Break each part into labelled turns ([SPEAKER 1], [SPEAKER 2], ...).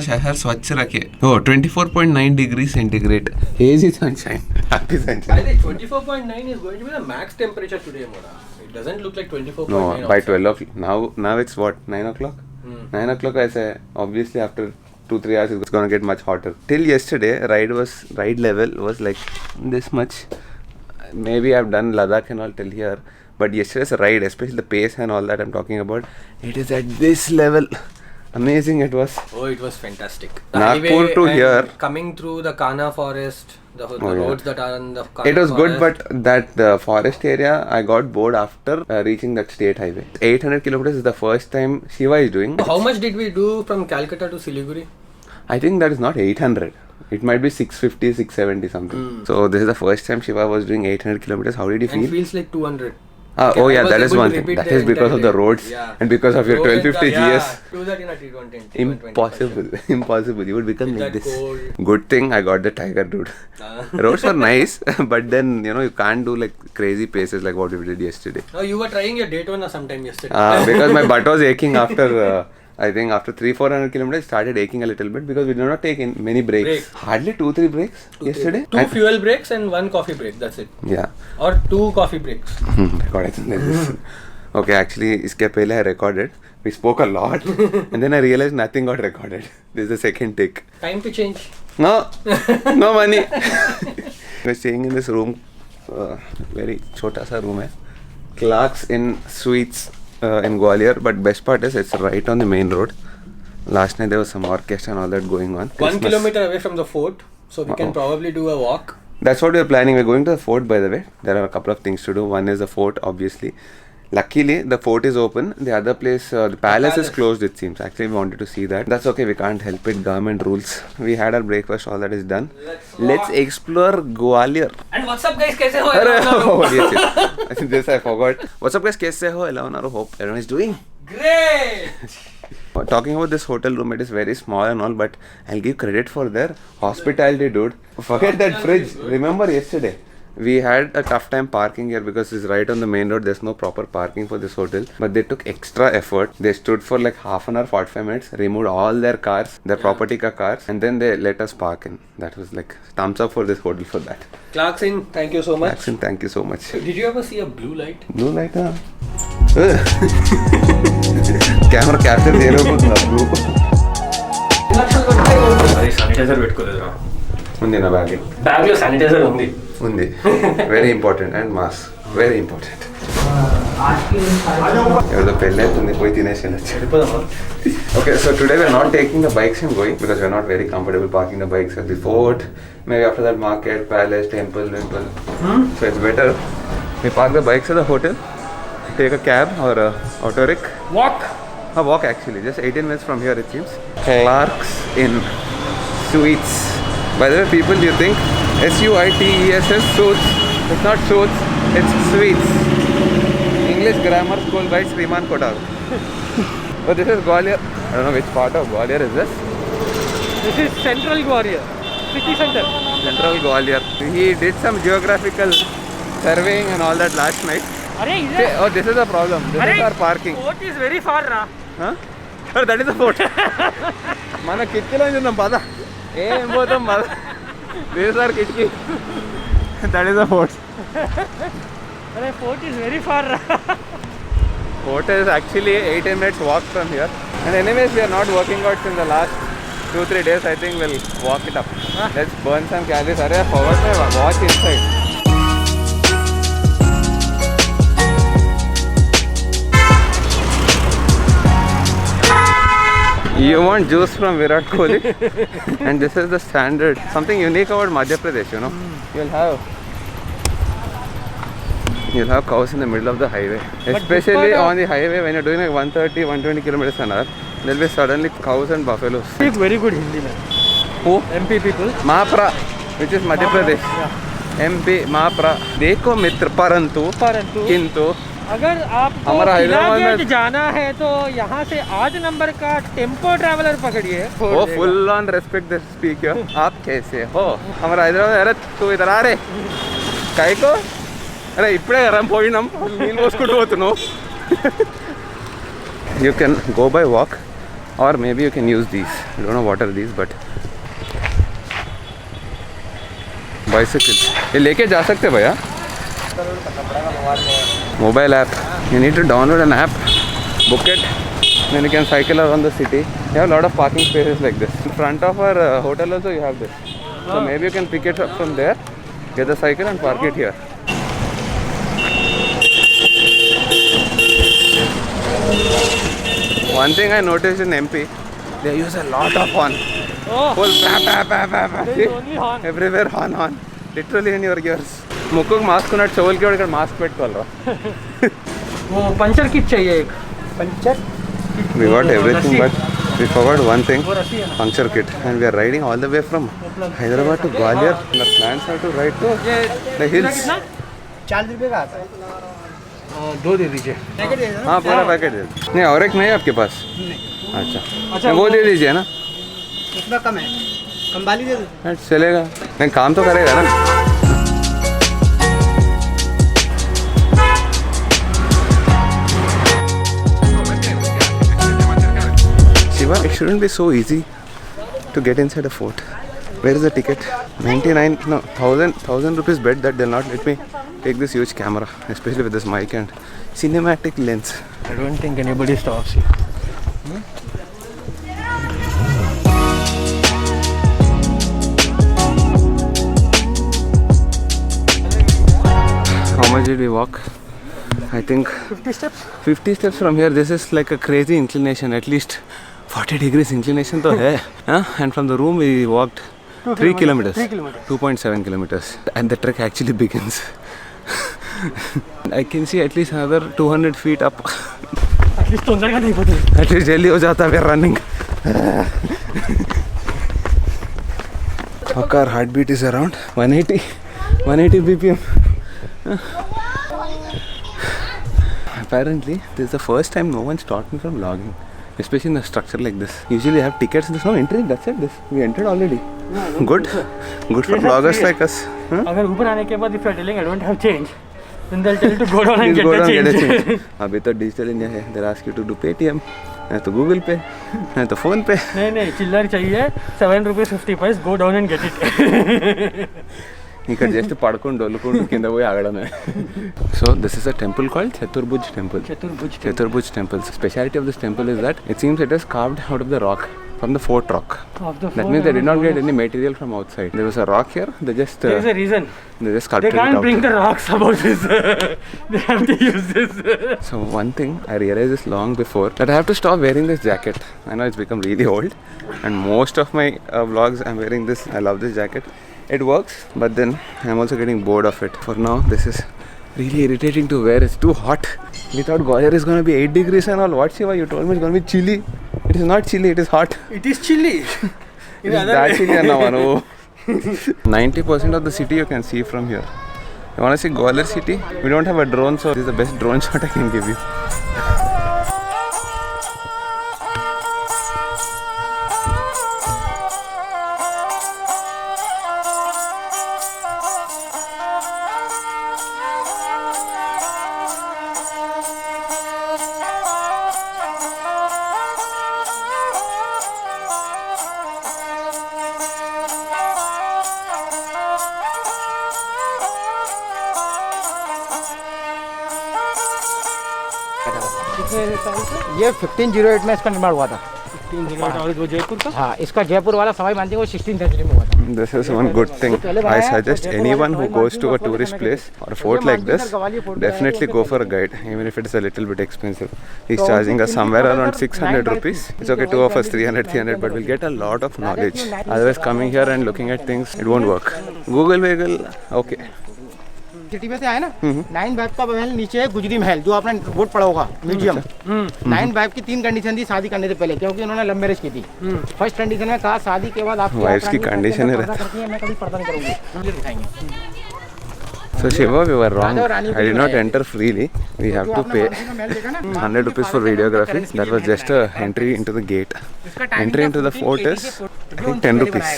[SPEAKER 1] शहर स्वच्छ रखे. Oh, 24.9 degrees centigrade. Hazy sunshine. Happy sunshine.
[SPEAKER 2] I think 24.9 is going to be the max temperature today, Mora. It doesn't look like 24.9.
[SPEAKER 1] No, by 12 o'clock. Now it's what? 9 o'clock? 9 o'clock I say. Obviously after 2-3 hours it's gonna get much hotter. Till yesterday, ride level was like this much. Maybe I've done Ladakh and all till here. But yesterday's ride, especially the pace and all that I'm talking about, it is at this level. Amazing it was.
[SPEAKER 2] Oh, it was fantastic.
[SPEAKER 1] Nagpur to here.
[SPEAKER 2] Coming through the Kana forest, the roads that are in the Kana
[SPEAKER 1] It was
[SPEAKER 2] forest.
[SPEAKER 1] good, but that the forest area, I got bored after reaching that state highway. 800 kilometers is the first time Shiva is doing.
[SPEAKER 2] How much did we do from Calcutta to Siliguri?
[SPEAKER 1] I think that is not 800. It might be 650, 670 something. So this is the first time Shiva was doing 800 kilometers. How did you feel?
[SPEAKER 2] And feels like 200.
[SPEAKER 1] Oh yeah, that is one thing. That is because of the roads and because of your 1250 GS.
[SPEAKER 2] Do that in a T20.
[SPEAKER 1] Impossible. You would become like this.
[SPEAKER 2] Cold.
[SPEAKER 1] Good thing I got the Tiger, dude. Roads were nice, but then you can't do like crazy paces like what we did yesterday.
[SPEAKER 2] No, you were trying your Daytona sometime yesterday.
[SPEAKER 1] Because my butt was aching after. I think after 300-400 kilometers, it started aching a little bit because we did not take in many breaks. Hardly 2-3 breaks yesterday.
[SPEAKER 2] 2 fuel breaks and 1 coffee break. That's it.
[SPEAKER 1] Yeah.
[SPEAKER 2] Or 2 coffee breaks.
[SPEAKER 1] Okay, actually, iske pehle I recorded. We spoke a lot, and then I realized nothing got recorded. This is the second take.
[SPEAKER 2] Time to change.
[SPEAKER 1] No money. We're staying in this room. Very chota sa room hai. Clark's Inn Suites. In Gwalior, but best part is it's right on the main road. Last night there was some orchestra and all that going on.
[SPEAKER 2] 1 kilometer away from the fort, so we can probably do a walk.
[SPEAKER 1] That's what we're planning. We're going to the fort, by the way. There are a couple of things to do. One is the fort, obviously. Luckily, the fort is open. The other place, the palace is closed, it seems. Actually, we wanted to see that. That's okay. We can't help it. Government rules. We had our breakfast. All that is done. Let's explore Gwalior.
[SPEAKER 2] And what's up, guys? Kaise ho?
[SPEAKER 1] Yes. This I forgot. What's up, guys? Kaise ho? Eleonaru. Hope everyone is doing
[SPEAKER 2] Great.
[SPEAKER 1] Talking about this hotel room, it is very small and all, but I'll give credit for their hospitality, dude. Forget that fridge. Remember yesterday? We had a tough time parking here because it's right on the main road. There's no proper parking for this hotel. But they took extra effort. They stood for like half an hour, 45 minutes, removed all their cars, their property cars, and then they let us park in. That was like thumbs up for this hotel for that.
[SPEAKER 2] Clark's Inn, thank you so much.
[SPEAKER 1] Clark's Inn, thank you so much.
[SPEAKER 2] Did you ever see a blue light?
[SPEAKER 1] Blue light, huh? Camera capture blue.
[SPEAKER 2] Sanitizer పెట్టుకోలేదురా
[SPEAKER 1] ఉంది నా bag.
[SPEAKER 2] Bag లో sanitiser ఉంది.
[SPEAKER 1] Very important, and mask. Very important. ఎవరిదో పెళ్ళి అవుతుంది, పోయి తినేసి వెళ్ళొచ్చు. Okay, so today we are not taking the bikes and going because we are not very comfortable parking the bikes at the fort. Maybe after that market, palace, temple. So it's better we park the bikes at the hotel, take a cab or a auto rick. Walk actually, just 18 minutes from here it seems. Clark's Inn Suites. By the way, people, you think SUITESS suits? It's not suits, it's suites. English Grammar School by Sriman Kotak. So this is Gwalior. I don't know which part of Gwalior is this.
[SPEAKER 2] This is Central Gwalior, city center.
[SPEAKER 1] Central Gwalior. He did some geographical surveying and all that last night. Oh, this is the problem. This is our parking.
[SPEAKER 2] Fort is very far, ra.
[SPEAKER 1] Huh? Oh, that is the fort. Mana kitchilo unna pada. Em potham pada. This is our kitchen. That is the fort.
[SPEAKER 2] Fort is very far, ra.
[SPEAKER 1] Fort is actually 18 minutes walk from here. And anyways, we are not working out in the last 2-3 days. I think we'll walk it up. Let's burn some calories. Arey, I forgot my watch inside. You want juice from Virat Kohli? And this is the standard. Something unique about Madhya Pradesh, you know. You'll have you'll have cows in the middle of the highway. Especially on the highway when you're doing like 130, 120 kilometers an hour, there'll be suddenly cows and buffaloes.
[SPEAKER 3] Speak very good Hindi, man.
[SPEAKER 1] Who?
[SPEAKER 3] MP people.
[SPEAKER 1] Mahapra, which is Madhya Pradesh.
[SPEAKER 3] Yeah.
[SPEAKER 1] MP Mahapra. देखो मित्र परंतु किंतु
[SPEAKER 3] अगर आपको
[SPEAKER 1] हमारा
[SPEAKER 3] किला
[SPEAKER 1] Hyderabad
[SPEAKER 3] gate जाना है तो यहाँ से 8 नंबर का टेम्पो ट्रैवलर पकड़िए.
[SPEAKER 1] वो full on respect the speaker. आप कैसे हो? हमारा हैदराबाद. अरे तू इधर आ रे. काय को? अरे इपड़े रम పోయినాం. నీళ్ళు పోసుకుంటూ పోతున్నావు. You can go by walk or maybe you can use these. I don't know what are these but bicycle. ये लेके जा सकते भैया. Mobile app. You need to download an app, book it, then you can cycle around the city. You have a lot of parking spaces like this. In front of our hotel also you have this. So maybe you can pick it up from there, get the cycle and park it here. One thing I noticed in MP, they use a lot of horn.
[SPEAKER 3] Oh,
[SPEAKER 1] Full bap.
[SPEAKER 3] there is only horn.
[SPEAKER 1] Everywhere horn. Literally in your ears. ముక్కుకు mask ఉన్నట్టు చెవులకి కూడా ఇక్కడ mask పెట్టుకోవాలరా.
[SPEAKER 3] वो puncture kit चाहिए एक. Puncture.
[SPEAKER 1] We got everything but we forgot one thing.
[SPEAKER 3] वो रस्सी है ना.
[SPEAKER 1] Puncture kit and we are riding all the way from Hyderabad to Gwalior. Our plans are to ride to the hills.
[SPEAKER 3] कितना?
[SPEAKER 2] 40 रुपए का आता है.
[SPEAKER 3] 2 दे दीजिए.
[SPEAKER 1] हाँ पूरा पैकेट दे. नहीं और एक नहीं है आपके पास? अच्छा वो दे दीजिए ना.
[SPEAKER 2] उसमें कम है. कम वाली दे दो.
[SPEAKER 1] चलेगा. नहीं काम तो करेगा ना. Shiva, it shouldn't be so easy to get inside a fort. Where is the ticket? 99, no, 1000 rupees bet that they'll not let me take this huge camera, especially with this mic and cinematic lens.
[SPEAKER 3] I don't think anybody stops you.
[SPEAKER 1] How much did we walk? I think
[SPEAKER 3] 50 steps?
[SPEAKER 1] 50 steps from here. This is like a crazy inclination, at least 40 degrees inclination to hai. And from the room we walked 3 kilometers.
[SPEAKER 3] 3 kilometers.
[SPEAKER 1] 2.7 kilometers. And the trek actually begins. I can see at least another 200 feet up.
[SPEAKER 3] At least तोंदर का नहीं पता.
[SPEAKER 1] At least जल्दी हो जाता है running. Our heartbeat is around 180 BPM. Apparently, this is the first time no one stopped me from logging, especially in a structure like this. Usually, I have tickets. There's no entry. That's it. We entered already. Good for vloggers like us.
[SPEAKER 3] अगर ऊपर आने के बाद if you're telling I don't have change, then they'll tell you to go down and
[SPEAKER 1] Please
[SPEAKER 3] get
[SPEAKER 1] go
[SPEAKER 3] the
[SPEAKER 1] down and
[SPEAKER 3] change.
[SPEAKER 1] get a change. अभी तो digital India है. They ask you to do Paytm, नहीं तो Google Pay, नहीं तो Phone Pay.
[SPEAKER 3] नहीं चिल्लर चाहिए. 7 rupees 50 paise. Go down and get it.
[SPEAKER 1] ఇక్కడ జస్ట్ పడుకొని డొల్లుకుంటూ కింద పోయి ఆగడమే. So this is a temple called Chaturbhuj temple. Chaturbhuj temple. Speciality of this temple is that it seems it is carved out of the rock from the fort rock. That means they did not get any material from outside. There was a rock here. They just
[SPEAKER 3] There is a reason.
[SPEAKER 1] they just sculpted
[SPEAKER 3] They can't
[SPEAKER 1] it out.
[SPEAKER 3] bring the rocks about this. They have to use this.
[SPEAKER 1] So one thing I realized this long before, that I have to stop wearing this jacket. I know it's become really old and most of my vlogs I'm wearing this. I love this jacket. It works, but then I'm also getting bored of it. For now, this is really irritating to wear. It's too hot. We thought Gwalior is going to be 8 degrees and all. What, Shiva? You told me it's going to be chilly. It is not chilly, it is hot.
[SPEAKER 3] It is chilly.
[SPEAKER 1] It is that chilly now, Manu. 90% of the city you can see from here. You want to see Gwalior city? We don't have a drone, so this is the best drone shot I can give you.
[SPEAKER 4] ये 1508 में इसका निर्माण हुआ था.
[SPEAKER 3] 1508 वो जयपुर का.
[SPEAKER 4] हाँ, इसका जयपुर वाला सवाई मानसिंह वो 16th century में हुआ था.
[SPEAKER 1] This is one good thing. I suggest anyone who goes to a tourist place or a fort like this, definitely go for a guide, even if it is a little bit expensive. He's charging us somewhere around 600 rupees. It's okay, two of us 300, but we'll get a lot of knowledge. Otherwise, coming here and looking at things, it won't work. Google, okay.
[SPEAKER 4] City में से आए ना, 9 vibe का महल नीचे है गुजरी महल, जो आपने बोर्ड पढ़ा होगा म्यूजियम। 9 बाइब की 3 कंडीशन थी शादी करने से पहले, क्योंकि उन्होंने लव मैरिज की थी। फर्स्ट कंडीशन में कहा शादी के बाद आपकी
[SPEAKER 1] वाइफ्स की कंडीशन है
[SPEAKER 4] मैं कभी पर्दा नहीं करूंगी, दिखाएंगे।
[SPEAKER 1] So Shiva, we were wrong. I did not enter freely. We have to pay 100 rupees for videography. That was just a entry into the gate. Entry into the fort is I think 10 rupees.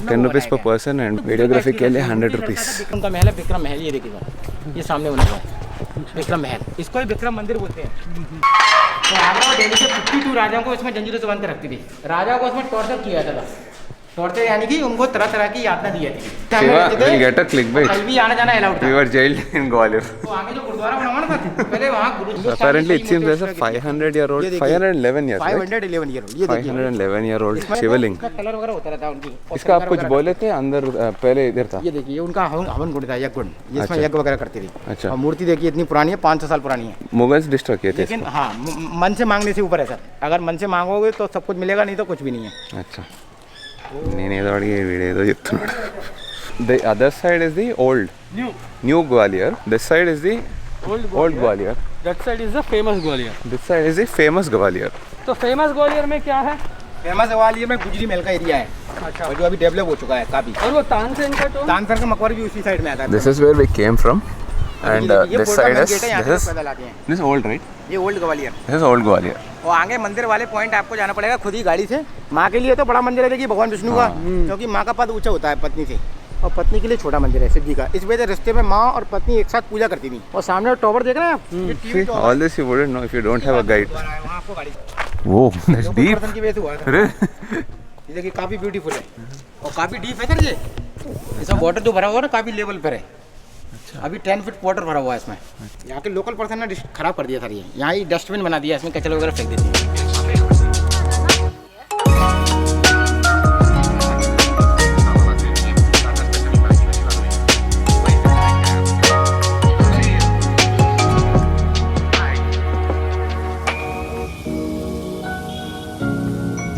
[SPEAKER 1] 10 rupees per person and videography के लिए 100 rupees.
[SPEAKER 4] उनका महल है विक्रम महल, ये देखिएगा, ये सामने बना हुआ है विक्रम महल, इसको ही विक्रम मंदिर बोलते हैं। तो आगरा और दिल्ली से 52 राजाओं को इसमें जंजीरों से बांध के रखती थी। राजाओं को इसमें टॉर्चर किया जाता था, टॉर्चर यानी कि उनको तरह तरह की यातना दी जाती थी।
[SPEAKER 1] Shiva will get a clickbait.
[SPEAKER 4] कल भी आना जाना अलाउड था।
[SPEAKER 1] We were jailed in Gwalior.
[SPEAKER 4] तो आगे जो गुरुद्वारा बना हुआ ना था, पहले वहाँ गुरु।
[SPEAKER 1] So apparently it seems there's a 500-year-old, 511 years, right?
[SPEAKER 4] 511 year old, ये देखिए
[SPEAKER 1] 511-year-old शिवलिंग.
[SPEAKER 4] इसका कलर वगैरह होता रहता है उनकी।
[SPEAKER 1] इसका आप कुछ बोले थे अंदर पहले इधर था.
[SPEAKER 4] ये देखिए उनका हवन कुंड था, यज्ञ कुंड, जिसमें
[SPEAKER 1] अच्छा।
[SPEAKER 4] यज्ञ वगैरह करती थी।
[SPEAKER 1] अच्छा।
[SPEAKER 4] और मूर्ति देखिए इतनी पुरानी है, 500 साल पुरानी है।
[SPEAKER 1] मुगल्स डिस्ट्रॉय किए थे.
[SPEAKER 4] लेकिन हाँ, मन से मांगने से ऊपर है सर, अगर मन से मांगोगे तो सब कुछ मिलेगा, नहीं तो कुछ भी नहीं है।
[SPEAKER 1] अच्छा. నేనేదో అడిగే వీడేదో చెప్తున్నాడు. The other side is the old new Gwalior. This side is the old Gwalior.
[SPEAKER 3] That side is the famous Gwalior.
[SPEAKER 1] This side is the famous Gwalior.
[SPEAKER 3] तो famous ग्वालियर में क्या है?
[SPEAKER 4] फेमस ग्वालियर में गुजरी महल का एरिया है,
[SPEAKER 3] अच्छा।
[SPEAKER 4] और जो अभी डेवलप हो चुका है काफी।
[SPEAKER 3] और वो तानसेन का तो
[SPEAKER 4] तानसर का मकबरा भी उसी साइड में आता है।
[SPEAKER 1] This is where we came from and this side is
[SPEAKER 4] पैदल आते हैं।
[SPEAKER 1] this is old, right?
[SPEAKER 4] ये old Gwalior,
[SPEAKER 1] This is old Gwalior.
[SPEAKER 4] और आगे मंदिर वाले पॉइंट आपको जाना पड़ेगा खुद ही गाड़ी से। माँ के लिए तो बड़ा मंदिर है देखिए भगवान विष्णु का, क्योंकि माँ का पद ऊंचा होता है पत्नी से, और पत्नी के लिए छोटा मंदिर है शिव जी का। इस वजह से रास्ते में माँ और पत्नी एक साथ पूजा करती थी। और सामने टॉवर देख रहे हैं आप, ये TV
[SPEAKER 1] See, all this you wouldn't know if you don't have a guide.
[SPEAKER 4] वहाँ आपको गाड़ी
[SPEAKER 1] Whoa, that's deep.
[SPEAKER 4] की वजह से हुआ है।
[SPEAKER 1] अरे
[SPEAKER 4] ये देखिए काफी ब्यूटीफुल है और काफी डीप है सर। ये इसमें वाटर जो भरा हुआ है ना काफी लेवल पर है। अभी 10 फीट वाटर भरा हुआ है इसमें। यहाँ के लोकल पर्सन ने खराब कर दिया सर, ये यहाँ ही डस्टबिन बना दिया, इसमें कचरा वगैरह फेंक देती है।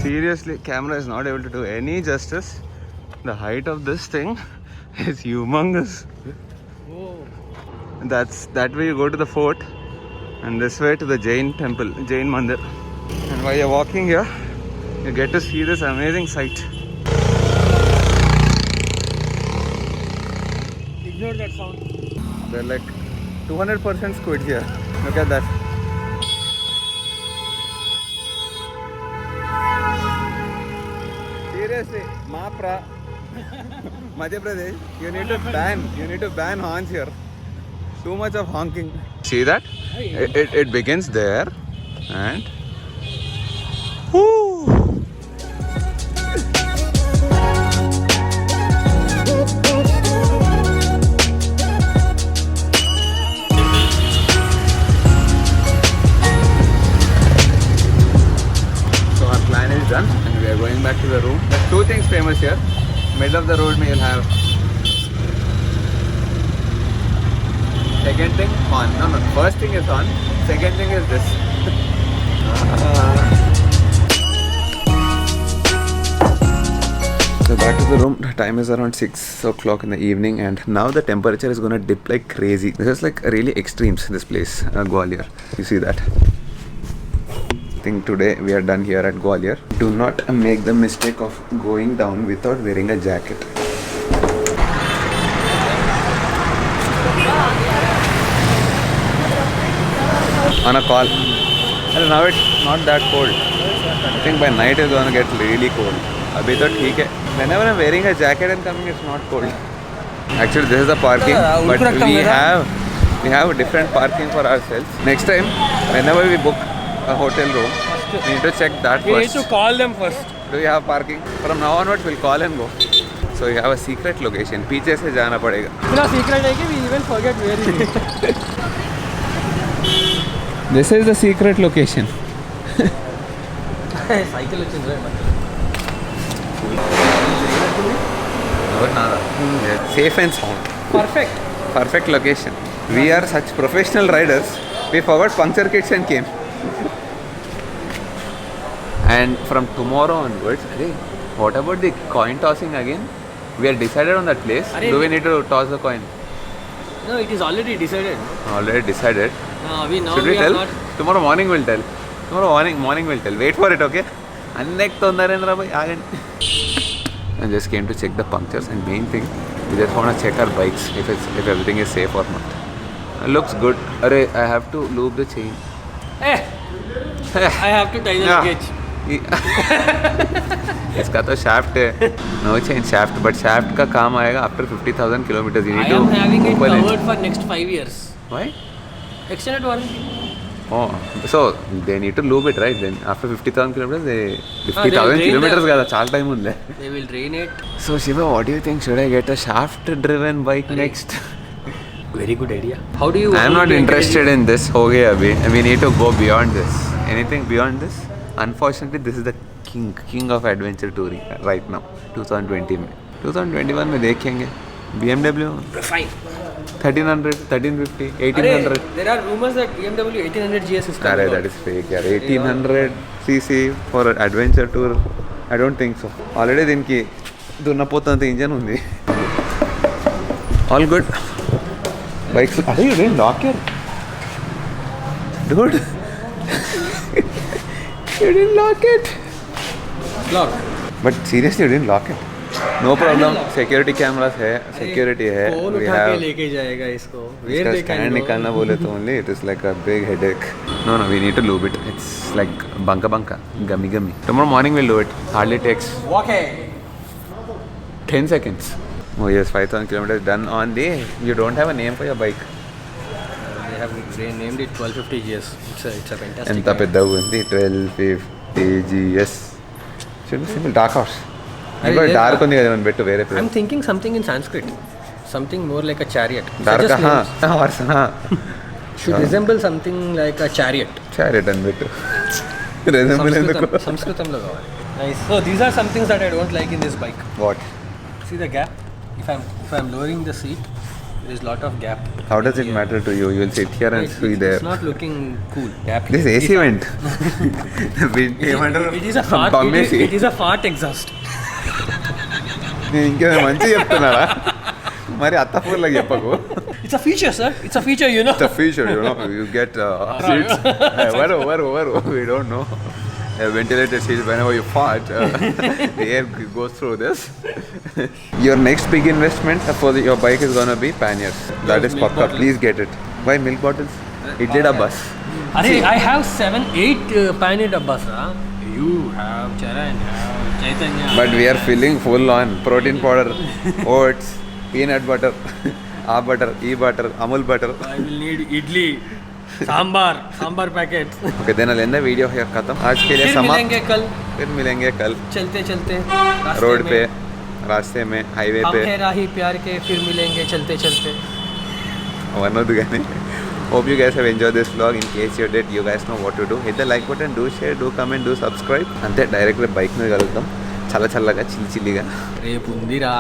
[SPEAKER 1] seriously, camera is not able to do any justice. The height of this thing is humongous. That's that way you go to the fort, and this way to the Jain temple, Jain Mandir. And while you're walking here, you get to see this amazing sight.
[SPEAKER 3] Ignore that sound.
[SPEAKER 1] There are like 200% squid here. Look at that. Seriously, Madhya Pradesh, you need to ban horns here. Too much of honking. See that? It begins there and whoo! So our plan is done and we are going back to the room. There's two things famous here. Middle of the road you'll have second thing on. No, first thing is on. Second thing is this. So back to the room. The time is around 6 o'clock in the evening and now the temperature is gonna dip like crazy. This is like really extremes, this place, Gwalior. You see that? I think today we are done here at Gwalior. Do not make the mistake of going down without wearing a jacket. On a call. And now it's not that cold. I think by night it's gonna get really cold. Abhi to theek hai. Whenever I'm wearing a jacket and coming, it's not cold. Actually, this is the parking, but we have different parking for ourselves. Next time, whenever we book a hotel room, we need to check that
[SPEAKER 3] We need
[SPEAKER 1] first.
[SPEAKER 3] to call them first.
[SPEAKER 1] Do you have parking? From now onwards, we'll call and go. So you have a secret location. पीछे से जाना पड़ेगा.
[SPEAKER 3] इतना secret है कि we even forget where it is.
[SPEAKER 1] This is the secret location.
[SPEAKER 2] Cycle వచ్చింది
[SPEAKER 1] Safe and sound.
[SPEAKER 3] Perfect.
[SPEAKER 1] Perfect location. We are such professional riders. We forgot puncture kits and came. And from tomorrow onwards, what about the coin tossing again? We are decided on that place. Do we need to toss the coin?
[SPEAKER 2] No, it is already decided.
[SPEAKER 1] Already decided.
[SPEAKER 2] We now
[SPEAKER 1] Should
[SPEAKER 2] we
[SPEAKER 1] we
[SPEAKER 2] are
[SPEAKER 1] tell?
[SPEAKER 2] not.
[SPEAKER 1] Tomorrow morning we'll tell. Tomorrow morning we'll tell. Wait for it, okay? Annek to Narendra bhai, agandi. I just came to check the punctures, and main thing, we just want to check our bikes if everything is safe or not. Looks good. Arey, I have to lube the chain.
[SPEAKER 2] I have to tie the luggage.
[SPEAKER 1] इसका तो shaft है. No change shaft, but shaft का काम आएगा after 50,000 kilometers. You
[SPEAKER 2] I
[SPEAKER 1] need to
[SPEAKER 2] am having it
[SPEAKER 1] open
[SPEAKER 2] covered for next 5 years.
[SPEAKER 1] Why?
[SPEAKER 2] Extended warranty.
[SPEAKER 1] Oh, so they need to lube it, right? Then after 50,000 kilometers,
[SPEAKER 2] they
[SPEAKER 1] 50,000
[SPEAKER 2] will drain
[SPEAKER 1] kilometers
[SPEAKER 2] the-
[SPEAKER 1] kada chaal time unde.
[SPEAKER 2] They will drain it.
[SPEAKER 1] So Shiva, what do you think? Should I get a shaft-driven bike next?
[SPEAKER 2] Very good idea. How do you?
[SPEAKER 1] I am not interested in this. हो गया अभी. We need to go beyond this. Anything beyond this? Unfortunately, this is the king of adventure touring right now. 2020 में. 2021 में देखेंगे. BMW
[SPEAKER 2] Fine.
[SPEAKER 1] 1300, 1350, 1800.
[SPEAKER 2] There are rumors that BMW 1800 GS is coming.
[SPEAKER 1] Arey,
[SPEAKER 2] out.
[SPEAKER 1] that is fake यार. 1800 cc for an adventure tour. I don't think so. Already దీనికి దున్నపోతున్నంత engine ఉంది. All good. Bikes. Are you didn't lock it? Dude. You didn't lock it.
[SPEAKER 2] Lock.
[SPEAKER 1] But seriously, you didn't lock it. No problem. Security cameras है. Security है.
[SPEAKER 2] कौन
[SPEAKER 1] We
[SPEAKER 2] उठा के
[SPEAKER 1] have.
[SPEAKER 2] लेके जाएगा इसको? Where
[SPEAKER 1] इसका
[SPEAKER 2] they can
[SPEAKER 1] stand
[SPEAKER 2] go?
[SPEAKER 1] निकालना बोले तो only it is like a big headache. No, we need to lube it. It's like bunka, gummy. Tomorrow morning we'll do it. Hardly takes
[SPEAKER 2] Okay.
[SPEAKER 1] 10 seconds. Oh yes, 5,000 kilometers done on the. You don't have a name for your bike.
[SPEAKER 2] They named it 1250 GS. It's a fantastic.
[SPEAKER 1] ఎంత పెద్దగా ఉంది 1250 GS. Should be simple dark horse. ఇంకా dark ఉంది కదా మనం పెట్టు వేరే పేరు.
[SPEAKER 2] I'm thinking something in Sanskrit. Something more like a chariot.
[SPEAKER 1] Dark
[SPEAKER 2] Suggest names.
[SPEAKER 1] Horse
[SPEAKER 2] Should resemble something like a chariot.
[SPEAKER 1] Chariot అని పెట్టు. రెజెంబుల్ ఎందుకు?
[SPEAKER 2] సంస్కృతంలో కావాలి. Nice. So these are some things that I don't like in this bike.
[SPEAKER 1] What?
[SPEAKER 2] See the gap? If I'm lowering the seat, there is lot of gap.
[SPEAKER 1] How does it matter to you? You will sit here and see there.
[SPEAKER 2] It's not looking cool. Gap.
[SPEAKER 1] This AC vent. ఏమంటారు?
[SPEAKER 2] It is a fart.
[SPEAKER 1] బమ్మేసి.
[SPEAKER 2] It is a fart exhaust.
[SPEAKER 1] నేను ఇంకేమైనా మంచిగా చెప్తున్నారా? మరి అత్తపూర్లకు చెప్పకు.
[SPEAKER 2] It's a feature, sir. It's a feature, you know.
[SPEAKER 1] It's a feature, you know. You get seats. Where? We don't know. Ventilated seats whenever you fart. The air goes through this. Your next big investment for your bike is gonna be panniers. That is
[SPEAKER 2] Milk
[SPEAKER 1] pakka.
[SPEAKER 2] bottles.
[SPEAKER 1] Please get it. Why milk bottles? It did a bus.
[SPEAKER 2] I have 7-8 pan dabbas. You have Charan, have Chaitanya.
[SPEAKER 1] But we are filling full on protein powder, oats, peanut butter, butter, butter, Amul butter.
[SPEAKER 2] I will need idli, sambar packets.
[SPEAKER 1] Okay, then I'll end the video here. खत्म. आज के लिए
[SPEAKER 2] फिर
[SPEAKER 1] समाप्त.
[SPEAKER 2] मिलेंगे कल.
[SPEAKER 1] फिर मिलेंगे कल.
[SPEAKER 2] चलते
[SPEAKER 1] रोड पे, रास्ते में, हाईवे
[SPEAKER 2] हम
[SPEAKER 1] पे.
[SPEAKER 2] है राही प्यार के, फिर मिलेंगे चलते.
[SPEAKER 1] One of the guy. Hope you guys have enjoyed this vlog. In case you did, you guys know what to do. Hit the like button, do share, do comment, do subscribe. అంతే direct bike మీద కలుద్దాం. చల్లగా చిల్లిగా.
[SPEAKER 2] రేపు ఉందిరా.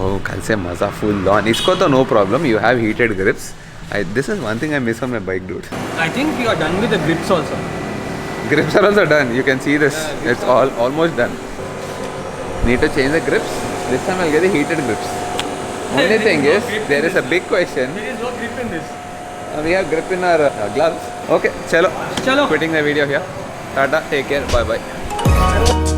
[SPEAKER 1] ఓ కలిసే మజా full on. इसको तो no problem. You have heated grips. This is one thing I miss on my bike, dude.
[SPEAKER 2] I think you are done with the grips also.
[SPEAKER 1] Grips are also done. You can see this. It's almost done. Need to change the grips. This time I'll get the heated grips. Only thing is, there is a big question.
[SPEAKER 2] There is no grip in this.
[SPEAKER 1] We have grip in our gloves. Okay, chalo.
[SPEAKER 2] Chalo.
[SPEAKER 1] Quitting the video here. Tata, take care. Bye.